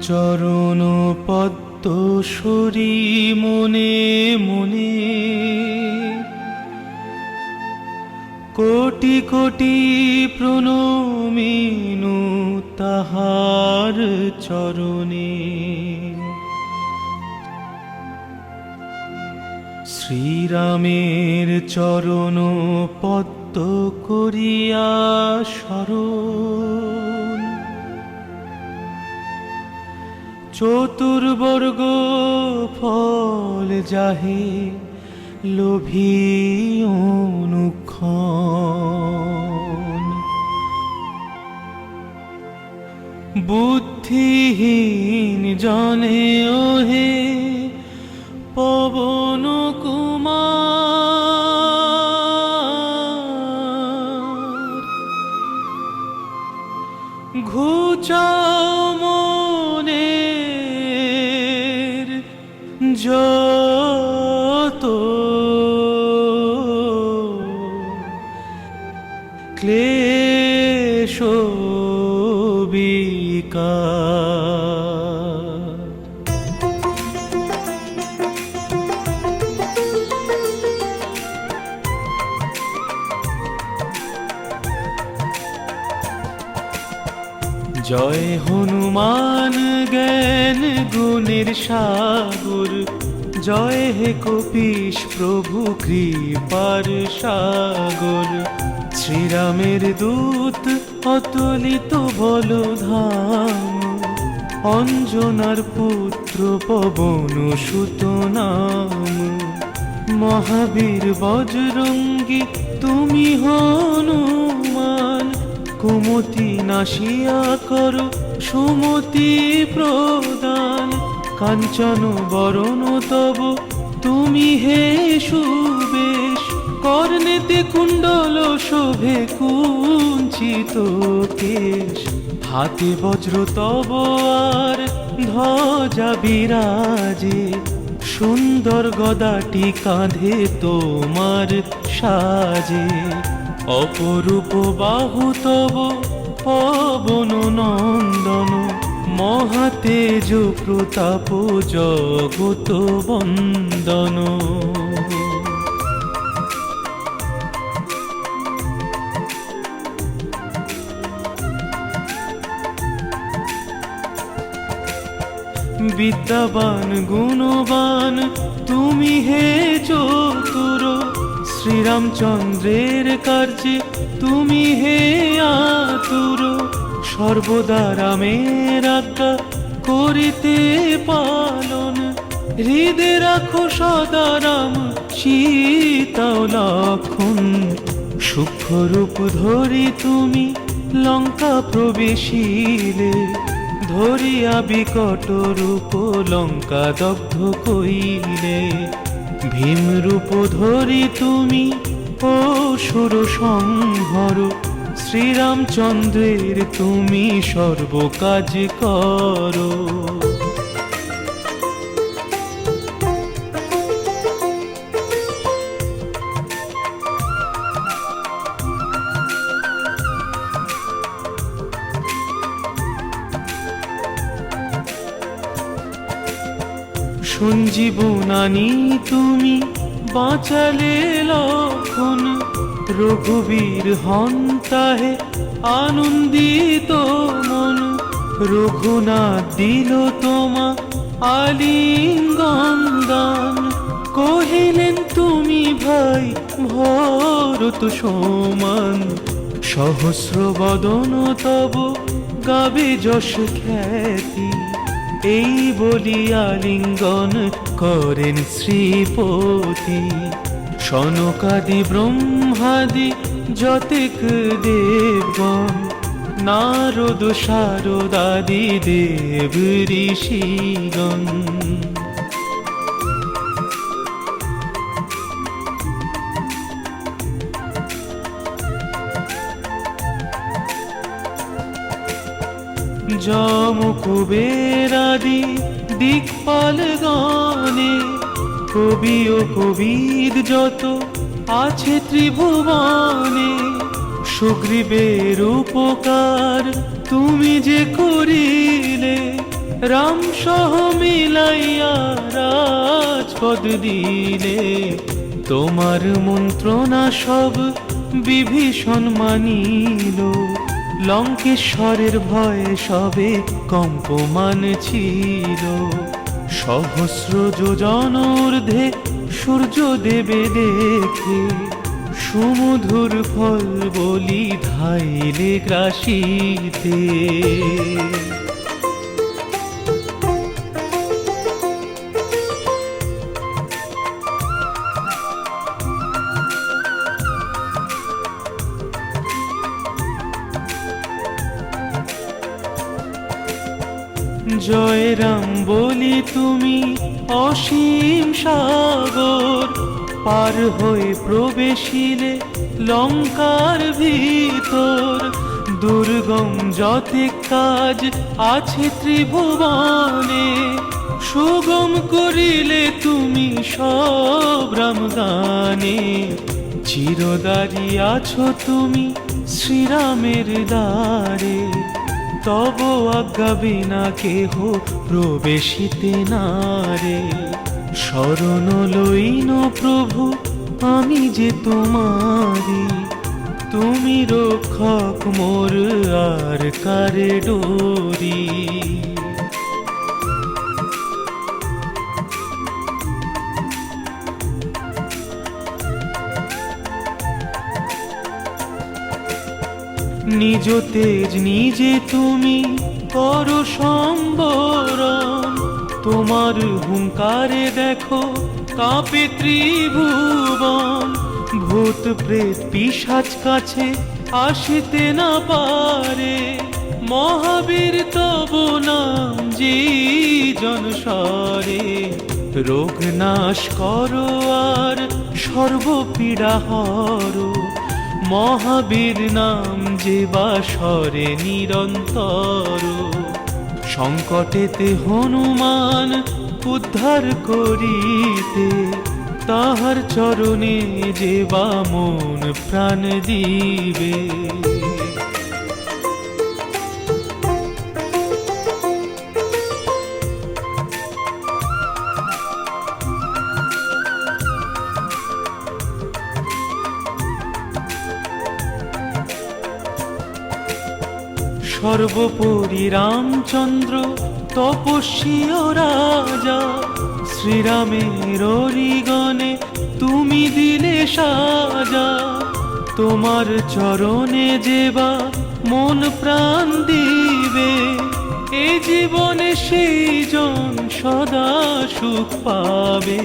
চরণ পদ্ম সরি মনে মনে কোটি কোটি প্রণমিনু তাহার চরণে। শ্রীরামের চরণ পদ্ম করিয়া শরণ, চতুর্বর্গ ফল যাহে লোভী অনুক্ষণ। বুদ্ধিহীন জনে ওহে পবন কুমার, ঘুচাও মনের যত ক্লেশ বিকার। জয় হনুমান জ্ঞান গুণের সাগর, জয় হে কপীশ প্রভু কৃপার সাগর। শ্রীরামের দূত অতুলিত বলধাম, অঞ্জনার পুত্র পবন সুত নাম। মহাবীর বজরঙ্গী তুমি হনুমান, কুমতি নাশিয়া করো সুমতি প্রদান। কাঞ্চন বরণ তব তুমি হে সুবেশ, কর্ণেতে কুণ্ডল শোভে কুঞ্চিত কেশ। হাতে বজ্র তব আর ধ্বজা বিরাজে, সুন্দর গদাটি কাঁধে তোমার সাজে। অপরূপ বাহু তব পবন নন্দন, মহাতেজ প্রতাপ জগত বন্দন। বিদ্যাবান গুণবান তুমি হে চতুর, শ্রীরামচন্দ্রের কার্যে তুমি হে আতুর। সর্বদা রামের আজ্ঞা করিতে পালন, হৃদে রাখো সদা রাম সীতা ও লক্ষণ। সূক্ষ্ম রূপ ধরি তুমি লঙ্কা প্রবেশিলে, ধরিয়া বিকট রূপ লঙ্কা দগ্ধ কইলে। ভীম রূপ ধরি তুমি অসুর সংহর, শ্রীরামচন্দ্রের তুমি সর্বকাজ করো। সঞ্জীবনানি তুমি বাঁচালে লক্ষণ, রঘুবীর হন তাহে আনন্দিত মন। রঘুনাথ দিল তোমা আলিঙ্গন দান, কহিলেন তুমি ভাই ভরত সমান। সহস্র বদন তব গাবে যশ খ্যাতি, এই বলিয়া লিঙ্গন করেন শ্রীপতি। সনকাদি ব্রহ্মাদি যতেক দেবগণ, নারদ শারদাদি দেব ঋষিগণ। যম কুবেরাদি দিকপাল গণে, কবি ও কবিদ যত আছে ত্রিভুবনে। সুগ্রীবের উপকার তুমি যে করিলে, রাম সহ মিলাইয়া রাজপদ দিলে, তোমার মন্ত্রণা সব বিভীষণ মানিল। লঙ্কেশ্বরের ভয়ে সবে কম্পমান ছিল, সহস্র যোজন ঊর্ধ্বে সূর্য দেবে দেখে, সুমধুর ফল বলি ধাইলে গ্রাসিতে। জয় রাম বলি তুমি অসীম সাগর, পার হয়ে প্রবেশিলে লঙ্কার ভিতর। দুর্গম যতে কাজ আছে ত্রিভুবনে, সুগম করিলে তুমি সব রাম গানে। চিরদারি আছো তুমি শ্রীরামের দ্বারে, তব আজ্ঞা বিনা কেহ প্রবেশিতে নারে। শরণ লইন প্রভু আমি যে তোমারি, তুমি রক্ষক মোর আর কারে ডোরি। নিজ তেজ নিজে তুমি করো সম্বরণ, তোমার হুঙ্কারে দেখো কাঁপে ত্রিভুবন। ভূত প্রেত পিশাচ কাছে আসিতে না পারে, মহাবীর তব নাম যে জনস্বরে। রোগ নাশ করো আর সর্বপীড়া হরো, মহাবীর নাম যে বাসরে নিরন্তর। সংকটেতে হনুমান উদ্ধার করিতে, তাহার চরণে যে বা মন প্রাণ দিবে। সর্বোপরি রামচন্দ্র তপস্বী ও রাজা, শ্রীরামের হরিগণে তুমি দিলে সাজা। তোমার চরণে যেবা মন প্রাণ দিবে, এ জীবনে সেই জন সদা সুখ পাবে।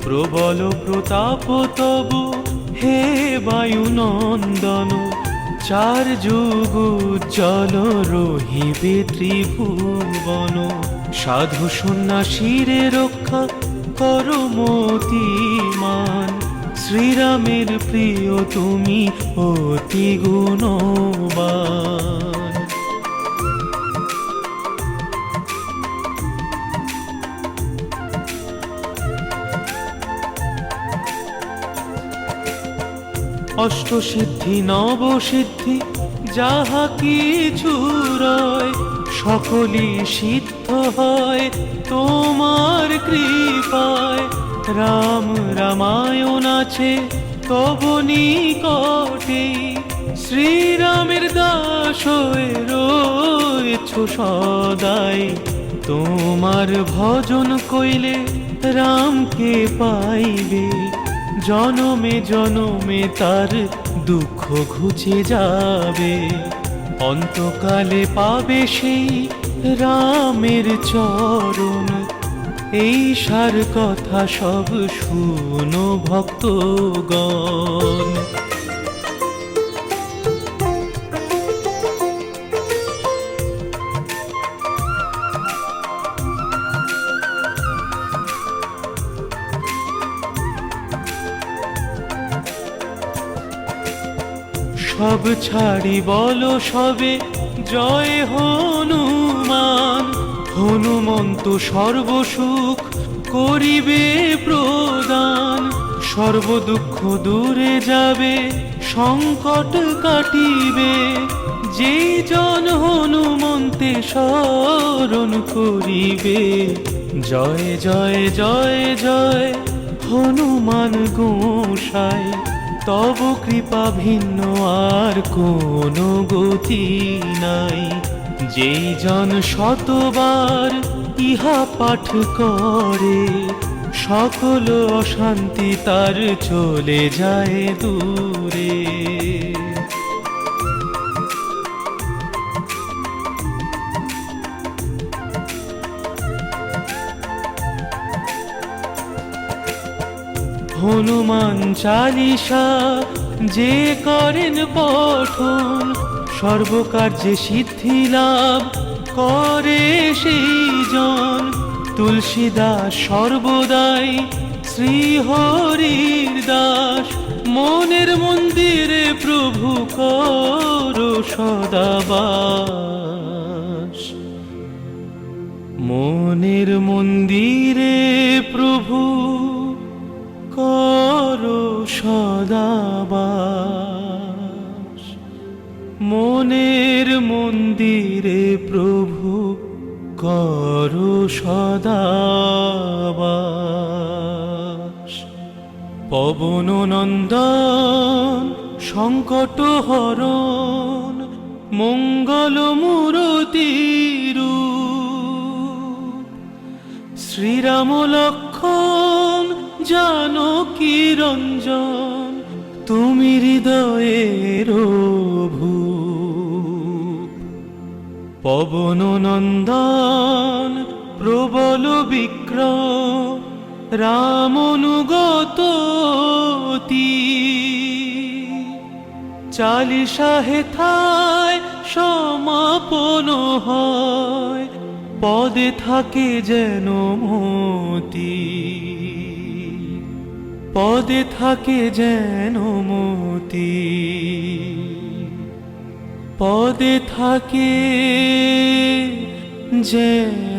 প্রবল প্রতাপ তব হে বায়ু নন্দন, চার যুগ উজ্জ্বল রহিবে ত্রিভুবন। সাধু সন্ন্যাসীরে রক্ষা করো মতিমান, শ্রীরামের প্রিয় তুমি অতি গুণবান। অষ্টসিদ্ধি নবসিদ্ধি যাহা কিছু রয়, সকলই সিদ্ধ হয় তোমার কৃপায়। রাম রামায়ণ আছে তব নিকটে, শ্রীরামের দাস হয়ে রয়েছ সদাই। তোমার ভজন কইলে রামকে পাইবে, জনমে জনমে তার দুঃখ ঘুচে যাবে। অন্তকালে পাবে সেই রামের চরণ, এই সার কথা সব শুনো ভক্তগণ। সব ছাড়ি বলো সবে জয় হনুমান, হনুমন্ত সর্বসুখ করিবে প্রদান। সর্বদুঃখ দূরে যাবে সংকট কাটিবে, যেই জন হনুমন্তে স্মরণ করিবে। জয় জয় জয় জয় হনুমান গোসাই, তব কৃপা ভিন্ন আর কোনো গতি নাই। যেই জন শতবার ইহা পাঠ করে, সকল অশান্তি তার চলে যায় দূরে। হনুমান চালিসা যে করেন পঠন, সর্বকার্যে সিদ্ধি লাভ করে সেই জন। তুলসীদাস সর্বদাই শ্রীহরির দাস, মনের মন্দিরে প্রভু করো সদাবাস। মনের মন্দিরে প্রভু করো সদাবাস। মনের মন্দিরে প্রভু করো সদাবাস। পবন নন্দন সংকট হরণ, মঙ্গল মূরতি রূপ। শ্রীরাম লক্ষ্মণ জানকী রঞ্জন, তুমি হৃদয়ের ভূপ। পবন নন্দন প্রবল বিক্রম, রাম অনুগত অতি। চালিসা হেথায় সমাপন হয়, পদে থাকে যেন মতি। পদে থাকে যেন মতি। পদে থাকে যেন